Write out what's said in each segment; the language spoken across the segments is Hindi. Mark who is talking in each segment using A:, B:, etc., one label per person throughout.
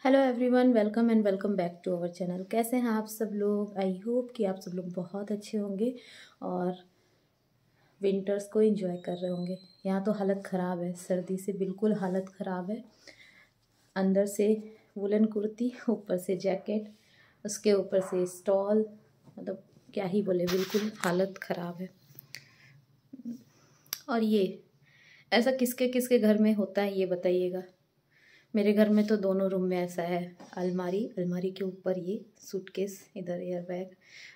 A: Hello everyone, welcome and welcome back to our channel. कैसे हैं आप सब लोग? आई होप कि आप सब लोग बहुत अच्छे होंगे और विंटर्स को एंजॉय कर रहे होंगे। यहाँ तो हालत ख़राब है, सर्दी से बिल्कुल हालत ख़राब है। अंदर से वुलन कुर्ती, ऊपर से जैकेट, उसके ऊपर से स्टॉल, मतलब क्या ही बोले, बिल्कुल हालत ख़राब है। और ये ऐसा किसके किसके घर में होता है ये बताइएगा। मेरे घर में तो दोनों रूम में ऐसा है। अलमारी के ऊपर ये सूटकेस, इधर एयर बैग।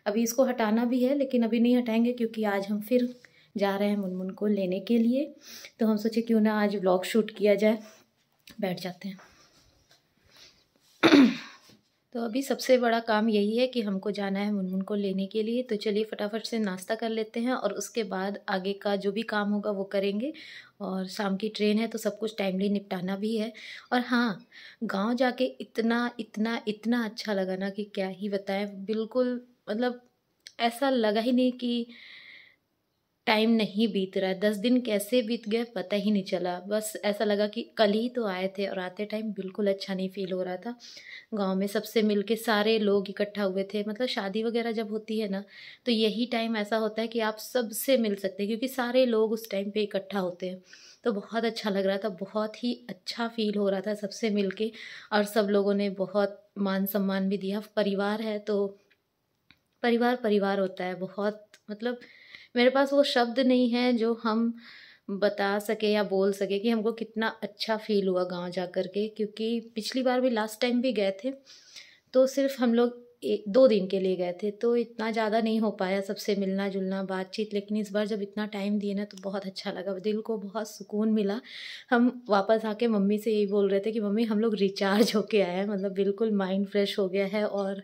A: अभी इसको हटाना भी है लेकिन अभी नहीं हटाएंगे क्योंकि आज हम फिर जा रहे हैं मुनमुन को लेने के लिए। तो हम सोचे क्यों ना आज व्लॉग शूट किया जाए। बैठ जाते हैं। तो अभी सबसे बड़ा काम यही है कि हमको जाना है मुनमुन को लेने के लिए। तो चलिए फटाफट से नाश्ता कर लेते हैं और उसके बाद आगे का जो भी काम होगा वो करेंगे। और शाम की ट्रेन है तो सब कुछ टाइमली निपटाना भी है। और हाँ, गांव जाके इतना इतना इतना अच्छा लगा ना कि क्या ही बताएं। बिल्कुल मतलब ऐसा लगा ही नहीं कि टाइम नहीं बीत रहा है। 10 दिन कैसे बीत गए पता ही नहीं चला। बस ऐसा लगा कि कल ही तो आए थे और आते टाइम बिल्कुल अच्छा नहीं फील हो रहा था। गांव में सबसे मिलके सारे लोग इकट्ठा हुए थे। मतलब शादी वगैरह जब होती है ना तो यही टाइम ऐसा होता है कि आप सबसे मिल सकते हैं क्योंकि सारे लोग उस टाइम पे इकट्ठा होते हैं। तो बहुत अच्छा लग रहा था, बहुत ही अच्छा फील हो रहा था सबसे मिलके। और सब लोगों ने बहुत मान सम्मान भी दिया। परिवार है तो परिवार परिवार होता है। बहुत मतलब मेरे पास वो शब्द नहीं है जो हम बता सके या बोल सके कि हमको कितना अच्छा फील हुआ गांव जा कर के। क्योंकि पिछली बार भी लास्ट टाइम भी गए थे तो सिर्फ हम लोग 2 दिन के लिए गए थे तो इतना ज़्यादा नहीं हो पाया सबसे मिलना जुलना बातचीत। लेकिन इस बार जब इतना टाइम दिए ना तो बहुत अच्छा लगा, दिल को बहुत सुकून मिला। हम वापस आके मम्मी से यही बोल रहे थे कि मम्मी हम लोग रिचार्ज होके आए हैं। मतलब बिल्कुल माइंड फ्रेश हो गया है और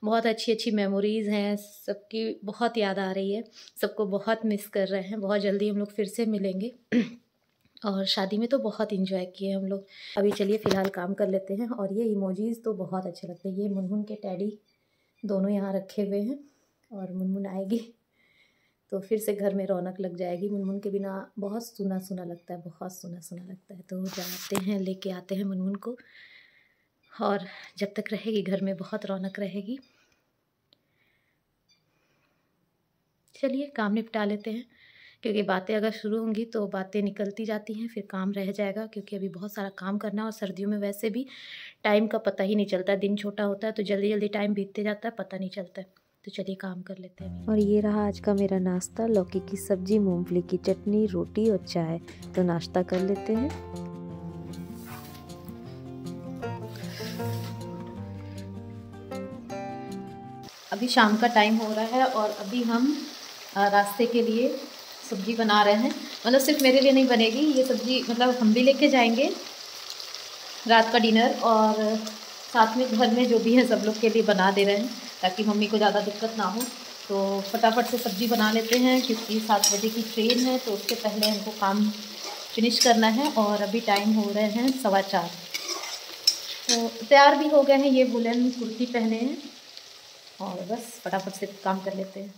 A: बहुत अच्छी अच्छी मेमोरीज़ हैं। सबकी बहुत याद आ रही है, सबको बहुत मिस कर रहे हैं। बहुत जल्दी हम लोग फिर से मिलेंगे। और शादी में तो बहुत इंजॉय किए हम लोग। अभी चलिए फ़िलहाल काम कर लेते हैं। और ये इमोजीज़ तो बहुत अच्छे लगते हैं। ये मुनमुन के टैडी दोनों यहाँ रखे हुए हैं और मुनमुन आएगी तो फिर से घर में रौनक लग जाएगी। मुनमुन के बिना बहुत सूना सूना लगता है, बहुत सूना सूना लगता है। तो जाते हैं, लेके आते हैं मुनमुन को। और जब तक रहेगी घर में बहुत रौनक रहेगी। चलिए काम निपटा लेते हैं क्योंकि बातें अगर शुरू होंगी तो बातें निकलती जाती हैं, फिर काम रह जाएगा। क्योंकि अभी बहुत सारा काम करना है और सर्दियों में वैसे भी टाइम का पता ही नहीं चलता। दिन छोटा होता है तो जल्दी जल्दी टाइम बीतते जाता है, पता नहीं चलता है। तो चलिए काम कर लेते हैं।
B: और ये रहा आज का मेरा नाश्ता, लौकी की सब्जी, मूंगफली की चटनी, रोटी और चाय। तो नाश्ता कर लेते हैं।
A: अभी शाम का टाइम हो रहा है और अभी हम रास्ते के लिए सब्ज़ी बना रहे हैं। मतलब सिर्फ मेरे लिए नहीं बनेगी ये सब्ज़ी, मतलब हम भी लेके जाएंगे रात का डिनर। और साथ में घर में जो भी है सब लोग के लिए बना दे रहे हैं ताकि मम्मी को ज़्यादा दिक्कत ना हो। तो फटाफट से सब्ज़ी बना लेते हैं क्योंकि 7 बजे की ट्रेन है तो उसके पहले हमको काम फिनिश करना है। और अभी टाइम हो रहे हैं 4:15। तो तैयार भी हो गए हैं, ये वुलन कुर्ती पहने हैं और बस फटाफट से काम कर लेते हैं।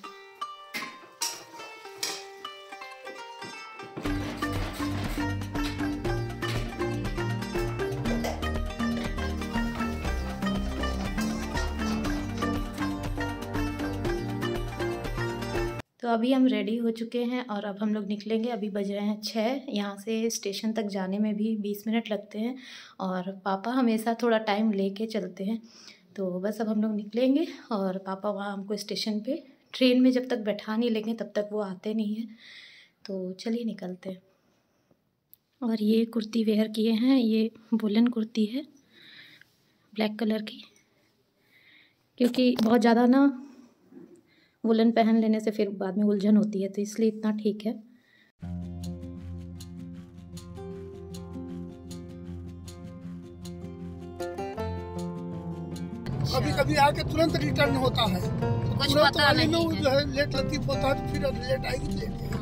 A: तो अभी हम रेडी हो चुके हैं और अब हम लोग निकलेंगे। अभी बज रहे हैं 6। यहाँ से स्टेशन तक जाने में भी 20 मिनट लगते हैं और पापा हमेशा थोड़ा टाइम लेके चलते हैं। तो बस अब हम लोग निकलेंगे और पापा वहाँ हमको स्टेशन पे ट्रेन में जब तक बैठा नहीं लेंगे तब तक वो आते नहीं हैं। तो चलिए निकलते हैं। और ये कुर्ती वेयर किए हैं, ये वुलन कुर्ती है ब्लैक कलर की। क्योंकि बहुत ज़्यादा ना वुलन पहन लेने से फिर बाद में उलझन होती है तो इसलिए इतना ठीक है।
C: कभी कभी आके तुरंत रिटर्न होता है,
A: कुछ
C: तुरंत
A: पता
C: वाले
A: नहीं
C: में जो है लेट लतीफ होता है तो फिर लेट आएगी तो लेट आएगी।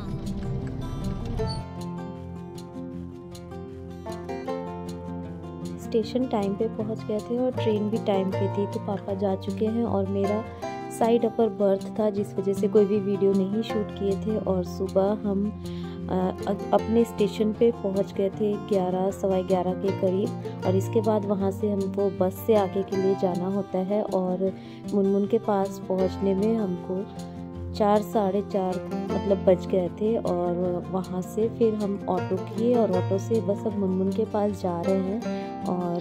B: स्टेशन टाइम पे पहुंच गए थे और ट्रेन भी टाइम पे थी। तो पापा जा चुके हैं और मेरा साइड अपर बर्थ था जिस वजह से कोई भी वीडियो नहीं शूट किए थे। और सुबह हम अपने स्टेशन पे पहुंच गए थे 11 सवा 11 के करीब। और इसके बाद वहां से हमको बस से आगे के लिए जाना होता है और मुनमुन के पास पहुंचने में हमको 4 साढ़े 4 मतलब बज गए थे। और वहाँ से फिर हम ऑटो किए और ऑटो से बस अब मुनमुन के पास जा रहे हैं और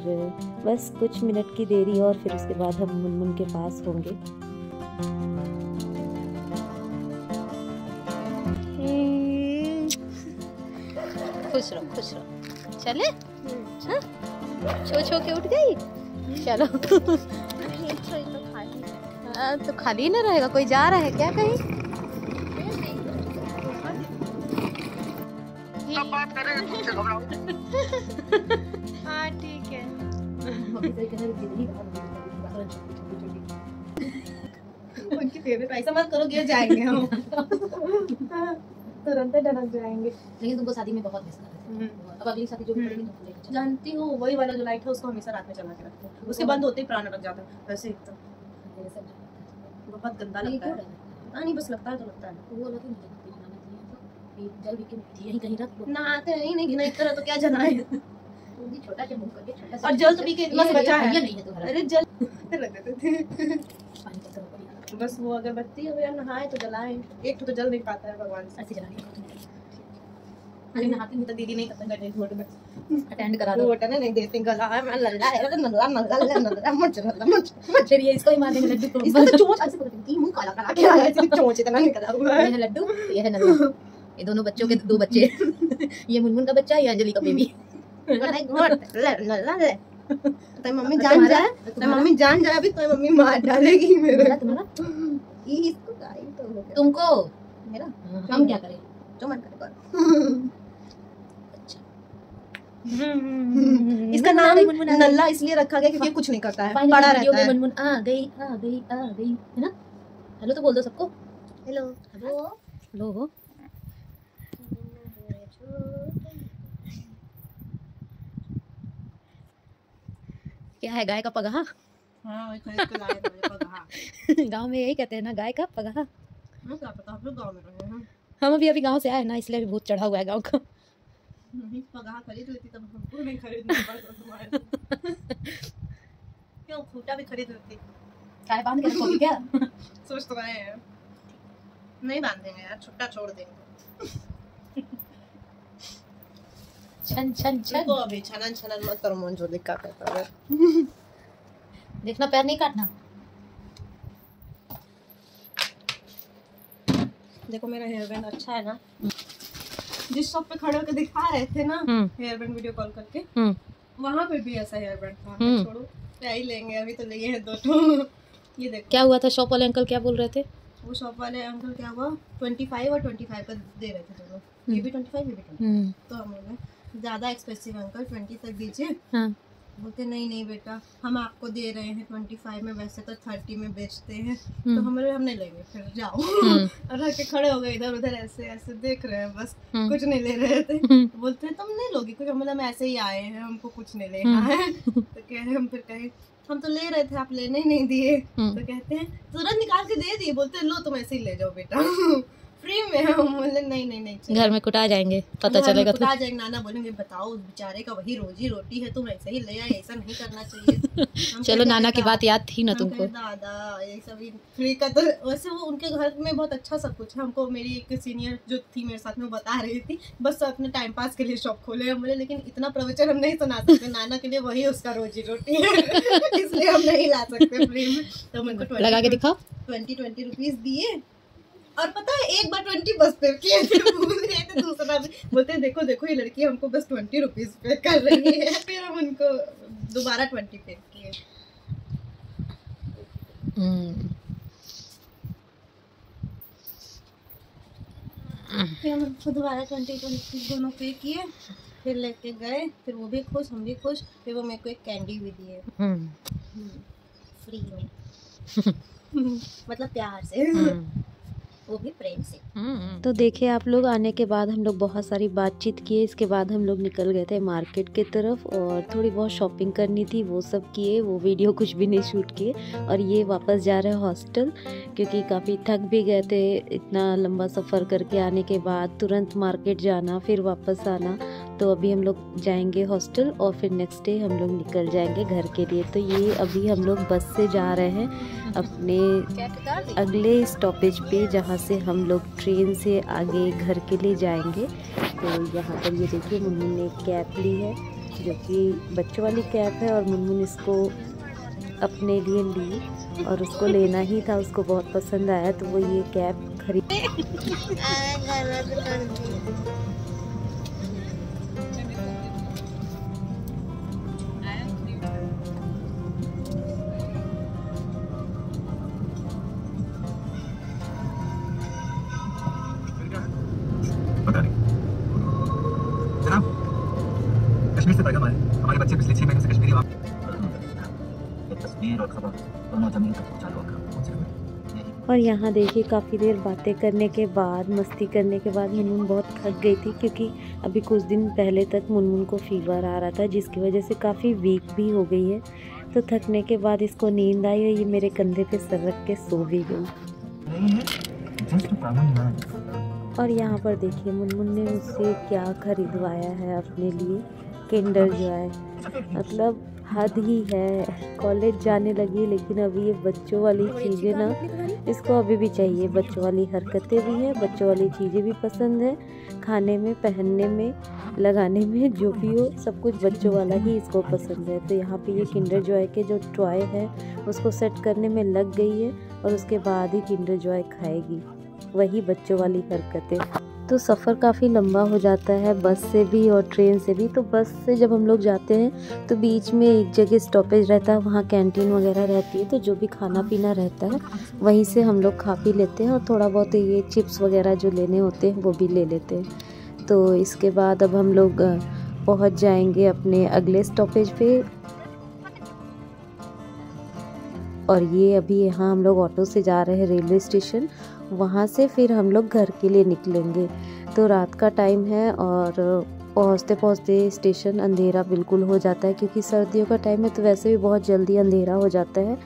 B: बस कुछ मिनट की देरी और फिर उसके बाद हम मुनमुन के पास होंगे।
A: खुश रहो चले। छो छो के उठ गई। चलो तो खाली ना रहेगा, कोई जा रहा है क्या कहीं?
C: बात करेंगे तुमसे घबराओ।
A: हाँ ठीक है।
D: उनकी फेवरेट ऐसा मत करो, गिर जाएंगे हम। तुरंत डरक जाएंगे।
A: लेकिन तुमको शादी में बहुत मिस कर रहे थे। अब अगली शादी जो भी करेंगे तुमको लेकर चलेंगे।
D: जानती हो वही वाला जो लाइट है उसको हमेशा रात में चला के रखते हैं, उसके बंद होते ही प्राण लग जाता है। वैसे ही तो बहुत गंदा लगता है। नहीं बस लगता है तो लगता है।
A: वो लगे मुझे जल भी के यहीं कहीं रख
D: नहाते हैं नहीं घिना, इस तरह तो क्या जलाए।
A: छोटा सा मुंह करके छोटा सा
D: और जल तो भी के इतना बचा है।
A: नहीं है तुम्हारा।
D: अरे जल लग देते थे।
A: पानी का तरफ बढ़िया
D: बस वो अगरबत्ती अगर नहाए तो जलाए, एक तो जल नहीं पाता है भगवान से।
A: ऐसे जलाएंगे।
D: अरे नहाती हूँ तो दीदी नहीं खत्म करने घोट में
A: अटेंड करा दो।
D: घोटने नहीं देती, गला है मैं नल्ला है नल्ला नल्ला नल्ला मच
A: फिर ये इसको ही मार देंगे लड्डू को।
D: इसका तो चोंच ऐसे पकड़ती मुंह काला करा के आया है, चोंच इतना निकला हुआ है।
A: ये है लड्डू, ये है नल्ला। ये दोनों बच्चों के 2 बच्चे। ये मुनमुन का बच्चा, ये अंजलि का बेबी।
D: नल्ला ले तो मम्मी जान जाए, तो मम्मी जान जाए अभी तो मम्मी मार डालेगी मेरे।
A: तुम्हारा
D: इसको गाई तो
A: तुमको
D: मेरा
A: हम क्या करें?
D: जो मन करे कर। इसका नाम नल्ला इसलिए रखा गया क्योंकि कुछ नहीं करता है, पड़ा रहता है।
A: मुनमुन आ गई आ गई आ गई है ना। हेलो तो बोल दो सबको।
D: Hello
A: hello hello. क्या है गाय का पगहा?
D: हाँ खरीद के लाए थे पगहा।
A: गांव में यही कहते हैं ना, गाय का पगहा।
D: मैं क्या पता हम लोग गांव में रहे हैं।
A: हम अभी गांव से आए ना, इसलिए अभी बहुत चढ़ा हुआ है गांव का।
D: पगहा खरीद लेती तब हमको नहीं खरीदना पड़ता तुम्हारे। क्यों खूटा भी खरीद लेती।
A: गाय बांध के रखोगी क्या?
D: सोच तो रहे हैं नहीं बांधेंगे यार, छुट्टा छोड़ देंगे।
A: छन छन छन।
D: तो अभी छनन छनन मत करो, मन जो लिखा कहता है।
A: देखना पैर नहीं काटना।
D: देखो मेरा हेयर बैंड अच्छा है ना। जिस शॉप पे खड़े होकर दिखा रहे थे ना हेयर बैंड वीडियो कॉल करके, वहाँ पे भी ऐसा हेयर बैंड था। छोड़ो क्या ही लेंगे, अभी तो लिए हैं 2 ठो। ये देखो क्या
A: हुआ था, शॉप वाले अंकल क्या बोल रहे थे?
D: वो शॉप वाले अंकल क्या हुआ 25 और 25 का दे रहे थे दोनों। ये भी 25 ये भी 25। तो हम बोले ज्यादा एक्सपेंसिव अंकल 20 तक दीजिए। बोलते नहीं नहीं बेटा हम आपको दे रहे हैं 25 में, वैसे तो 30 में बेचते हैं। तो हम नहीं लेंगे फिर जाओ। और रख के खड़े हो गए इधर उधर ऐसे ऐसे देख रहे हैं, बस कुछ नहीं ले रहे थे। बोलते हैं तुम नहीं लोगे कुछ, मतलब ऐसे ही आए हैं हमको कुछ नहीं लेना है। तो कह रहे हम फिर कहे हम तो ले रहे थे आप लेने ही नहीं दिए। तो कहते हैं तुरंत निकाल के दे दिए। बोलते लो तुम ऐसे ही ले जाओ बेटा फ्री में। हम बोले नहीं नहीं नहीं
A: घर में कुटा जाएंगे, पता चलेगा तो
D: कुटा जाएंगे। नाना बोलेंगे बताओ उस बेचारे का वही रोजी रोटी है, तुम ऐसे ही ले आए, ऐसा नहीं करना चाहिए।
A: चलो नाना की बात याद थी ना तुमको।
D: दादा ये सब फ्री का तो वैसे वो उनके घर में बहुत अच्छा सब कुछ है। हमको मेरी एक सीनियर जो थी मेरे साथ में बता रही थी बस अपने टाइम पास के लिए शॉप खोले हम बोले, लेकिन इतना प्रवचन हम नहीं सुना सकते। नाना के लिए वही उसका रोजी रोटी है इसलिए हम नहीं ला सकते फ्री में। तो हमको
A: लगा के दिखाओ
D: 20 रुपीज दिए। और पता है एक बार 20 बस पे किए थे। दूसरा भी बोलते हैं देखो देखो ये लड़की हमको बस 20 रुपीज पे कर रही है। फिर हम उनको दोबारा 20 पे किए। फिर हम उनको दोबारा 20 दोनों पे किए। फिर लेके गए, फिर वो भी खुश हम भी खुश। फिर वो मेरे को एक कैंडी भी दिए फ्री में मतलब प्यार से। वो भी प्रेम से।
B: तो देखिए आप लोग, आने के बाद हम लोग बहुत सारी बातचीत किए। इसके बाद हम लोग निकल गए थे मार्केट की तरफ और थोड़ी बहुत शॉपिंग करनी थी, वो सब किए। वो वीडियो कुछ भी नहीं शूट किए। और ये वापस जा रहे हैं हॉस्टल, क्योंकि काफ़ी थक भी गए थे इतना लंबा सफ़र करके आने के बाद, तुरंत मार्केट जाना फिर वापस आना। तो अभी हम लोग जाएंगे हॉस्टल और फिर नेक्स्ट डे हम लोग निकल जाएंगे घर के लिए। तो ये अभी हम लोग बस से जा रहे हैं अपने अगले स्टॉपेज पे, जहाँ से हम लोग ट्रेन से आगे घर के लिए जाएंगे। तो यहाँ पर ये देखिए मुनमुन ने कैप ली है, जो कि बच्चों वाली कैप है, और मुनमुन इसको अपने लिए ली और उसको लेना ही था, उसको बहुत पसंद आया तो वो ये कैप खरीद।
C: कश्मीर से पैगाम आया, हमारे बच्चे पिछले 6 महीनों से कश्मीरी तस्वीर और खबर दोनों जमीन तक पहुंचा लो।
B: और यहाँ देखिए काफ़ी देर बातें करने के बाद, मस्ती करने के बाद मुनमुन बहुत थक गई थी, क्योंकि अभी कुछ दिन पहले तक मुनमुन को फीवर आ रहा था, जिसकी वजह से काफ़ी वीक भी हो गई है। तो थकने के बाद इसको नींद आई और ये मेरे कंधे पे सर रख के सो भी गई। और यहाँ पर देखिए मुनमुन ने मुझसे क्या खरीदवाया है अपने लिए, किंडर जॉय। मतलब हद ही है, कॉलेज जाने लगी लेकिन अभी ये बच्चों वाली चीज़ें ना इसको अभी भी चाहिए। बच्चों वाली हरकतें भी हैं, बच्चों वाली चीज़ें भी पसंद है, खाने में, पहनने में, लगाने में, जो भी हो सब कुछ बच्चों वाला ही इसको पसंद है। तो यहाँ पे ये किंडर जॉय के जो टॉय है उसको सेट करने में लग गई है और उसके बाद ही किंडर जॉय खाएगी, वही बच्चों वाली हरकतें। तो सफ़र काफ़ी लंबा हो जाता है बस से भी और ट्रेन से भी। तो बस से जब हम लोग जाते हैं तो बीच में एक जगह स्टॉपेज रहता है, वहाँ कैंटीन वगैरह रहती है, तो जो भी खाना पीना रहता है वहीं से हम लोग खा पी लेते हैं, और थोड़ा बहुत ये चिप्स वगैरह जो लेने होते हैं वो भी ले लेते हैं। तो इसके बाद अब हम लोग पहुँच जाएंगे अपने अगले स्टॉपेज पे। और ये अभी यहाँ हम लोग ऑटो से जा रहे हैं रेलवे स्टेशन, वहाँ से फिर हम लोग घर के लिए निकलेंगे। तो रात का टाइम है और पहुँचते पहुँचते स्टेशन अंधेरा बिल्कुल हो जाता है, क्योंकि सर्दियों का टाइम है तो वैसे भी बहुत जल्दी अंधेरा हो जाता है।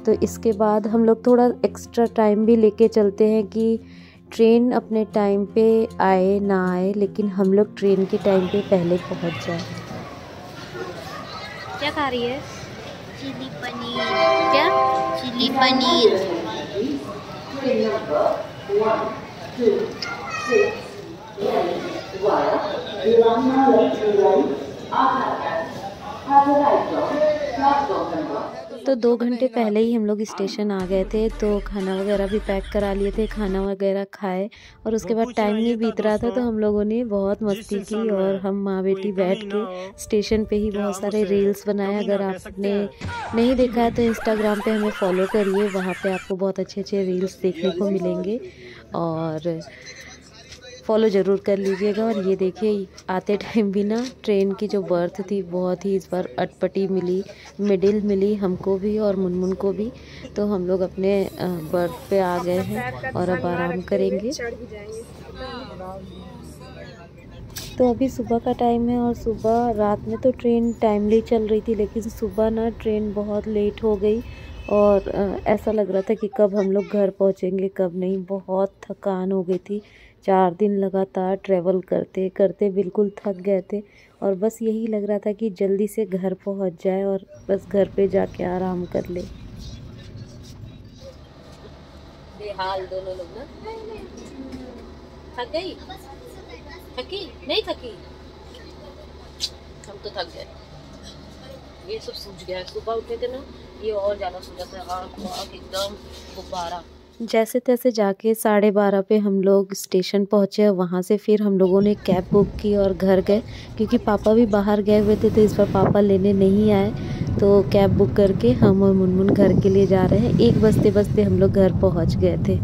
B: तो इसके बाद हम लोग थोड़ा एक्स्ट्रा टाइम भी लेके चलते हैं कि ट्रेन अपने टाइम पे आए ना आए, लेकिन हम लोग ट्रेन के टाइम पे पहले पहुँच जाए। क्या खा रही है?
D: चिली पनीर।
B: क्या?
D: चिली पनीर।
B: तो 2 घंटे पहले ही हम लोग स्टेशन आ गए थे, तो खाना वगैरह भी पैक करा लिए थे, खाना वगैरह खाए और उसके बाद टाइम नहीं बीत रहा था, तो हम लोगों ने बहुत मस्ती की और हम माँ बेटी बैठ के स्टेशन पे ही बहुत सारे रील्स बनाए। अगर आपने नहीं देखा है तो इंस्टाग्राम पे हमें फॉलो करिए, वहाँ पे आपको बहुत अच्छे अच्छे रील्स देखने को मिलेंगे और फॉलो ज़रूर कर लीजिएगा। और ये देखिए आते टाइम भी ना ट्रेन की जो बर्थ थी बहुत ही इस बार अटपटी मिली, मिडिल मिली हमको भी और मुनमुन को भी। तो हम लोग अपने बर्थ पे आ गए हैं और अब आराम करेंगे। तो अभी सुबह का टाइम है और सुबह, रात में तो ट्रेन टाइमली चल रही थी, लेकिन सुबह ना ट्रेन बहुत लेट हो गई और ऐसा लग रहा था कि कब हम लोग घर पहुंचेंगे कब नहीं। बहुत थकान हो गई थी, 4 दिन लगातार ट्रैवल करते करते बिल्कुल थक गए थे और बस यही लग रहा था कि जल्दी से घर पहुंच जाए और बस घर पे जाके आराम कर ले। बेहाल दोनों लोग ना। थक गई? थकी? नहीं थकी? हम तो थक गए, ये सब सूझ गया। सुबह उठे थे ना, ये और ज़्यादा सूझा था, आँख एकदम गुब्बारा। जैसे तैसे जाके 12:30 पे हम लोग स्टेशन पहुँचे। वहाँ से फिर हम लोगों ने कैब बुक की और घर गए, क्योंकि पापा भी बाहर गए हुए थे तो इस बार पापा लेने नहीं आए। तो कैब बुक करके हम और मुनमुन घर के लिए जा रहे हैं। 1 बजते बजते हम लोग घर पहुँच गए थे।